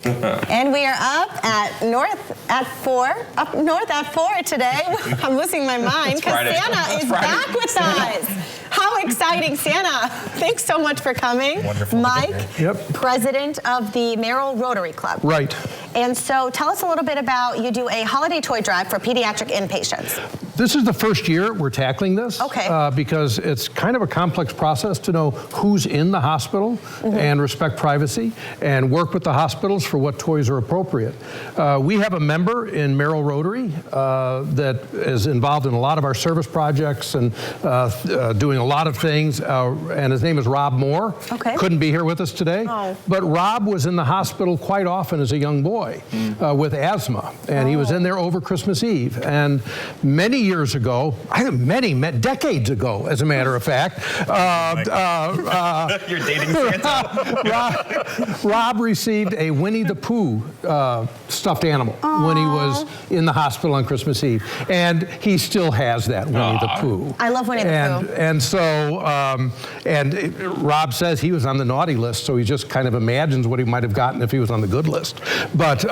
And we are up north at 4 today. I'm losing my mind because Santa is back with us. How exciting, Santa. Thanks so much for coming. Wonderful. Mike, Yep. president of the Merrill Rotary Club. Right. And so tell us a little bit about, you do a holiday toy drive for pediatric inpatients. This is the first year we're tackling this. Okay. Because it's kind of a complex process to know who's in the hospital and respect privacy and work with the hospitals for what toys are appropriate. We have a member in Merrill Rotary that is involved in a lot of our service projects and doing a lot of things, and his name is Rob Moore. Okay. Couldn't be here with us today, but Rob was in the hospital quite often as a young boy with asthma, and he was in there over Christmas Eve. And many years ago, I think many decades ago, as a matter of fact, You're dating Santa. Rob received a Winnie the Pooh stuffed animal when he was in the hospital on Christmas Eve, and he still has that Winnie the Pooh. I love Winnie the Pooh. And so, Rob says he was on the naughty list, so he just kind of imagines what he might have gotten if he was on the good list. But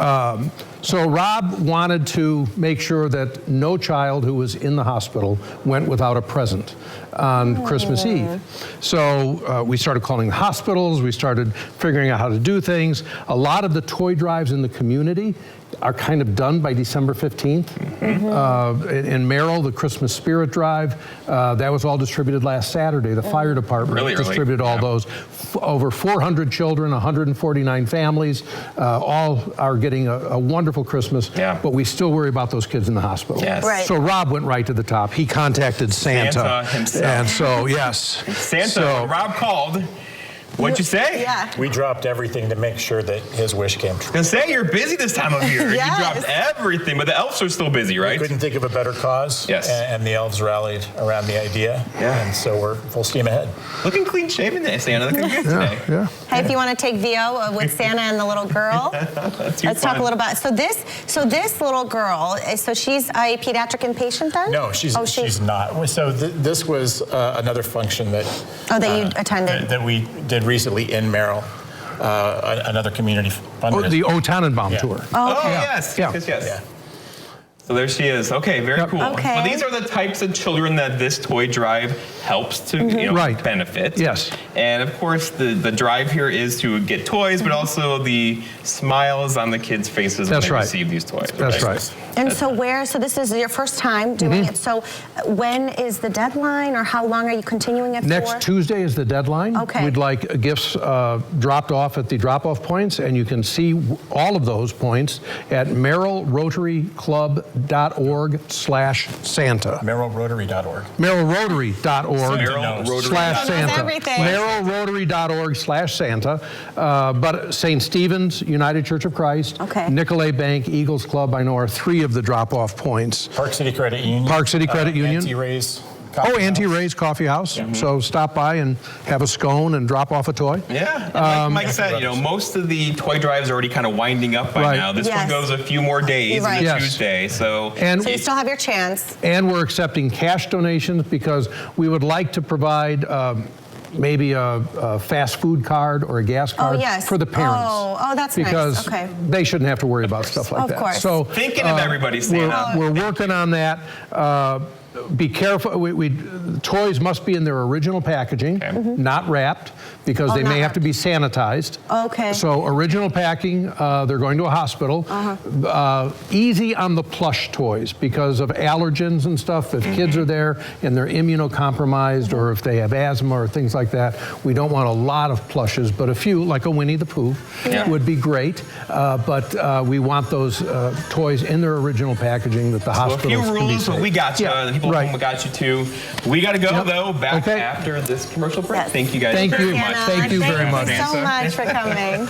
so Rob wanted to make sure that no child who was in the hospital went without a present on Christmas Eve. So we started calling hospitals, we started figuring out how to do things. A lot of the toy drives in the community are kind of done by December 15th. In Merrill, the Christmas Spirit Drive, that was all distributed last Saturday. The fire department distributed all those. Over 400 children, 149 families, all are getting a wonderful Christmas, but we still worry about those kids in the hospital. Yes. Right. So Rob went right to the top. He contacted Santa. Himself. And so, yes. Santa, when Rob called, what'd you say? Yeah. We dropped everything to make sure that his wish came true. I was gonna say, you're busy this time of year. Yes. You dropped everything, but the elves are still busy, right? Couldn't think of a better cause. Yes. And the elves rallied around the idea. Yeah. And so we're full steam ahead. Looking clean shaven today, Santa. Looking good today. Yeah. Hey, if you want to take VO with Santa and the little girl, let's talk a little about. So this little girl, so she's a pediatric inpatient then? No, she's not. So this was another function that that you attended. that we did recently in Merrill, another community fundraiser. The O Tannenbaum Yeah. tour. Oh, yes. Yeah. Yes, yes. Yeah. So there she is. Okay, very cool. Okay. Well, these are the types of children that this toy drive helps to benefit. Yes. And of course, the drive here is to get toys, but also the smiles on the kids' faces when they receive these toys. That's right. And so so this is your first time doing it. So when is the deadline, or how long are you continuing it for? Next Tuesday is the deadline. Okay. We'd like gifts dropped off at the drop-off points, and you can see all of those points at merrillrotaryclub.org/Santa. merrillrotary.org. merrillrotary.org/Santa. merrillrotary.org/Santa. But St. Stephen's, United Church of Christ, Nicolay Bank, Eagles Club, I know are three of the drop-off points. Park City Credit Union. Park City Credit Union. Auntie Ray's Auntie Ray's Coffee House. So stop by and have a scone and drop off a toy. Yeah, and like Mike said, most of the toy drives are already kind of winding up by now. This one goes a few more days into Tuesday. So you still have your chance. And we're accepting cash donations because we would like to provide maybe a fast food card or a gas card for the parents. Oh, that's because nice. Okay. they shouldn't have to worry about stuff like that. Of course. So thinking of everybody, Santa. We're working on that. Be careful. Toys must be in their original packaging, not wrapped, because they may have to be sanitized. Okay. So original packing, they're going to a hospital. Easy on the plush toys because of allergens and stuff. If kids are there and they're immunocompromised, or if they have asthma or things like that, we don't want a lot of plushes, but a few, like a Winnie the Pooh, would be great. But we want those toys in their original packaging that the hospitals can be safe. A few rules, but we got you. The people at home got you too. We got to go though. Back after this commercial break. Thank you guys very much. Thank you very much. Thank you so much for coming.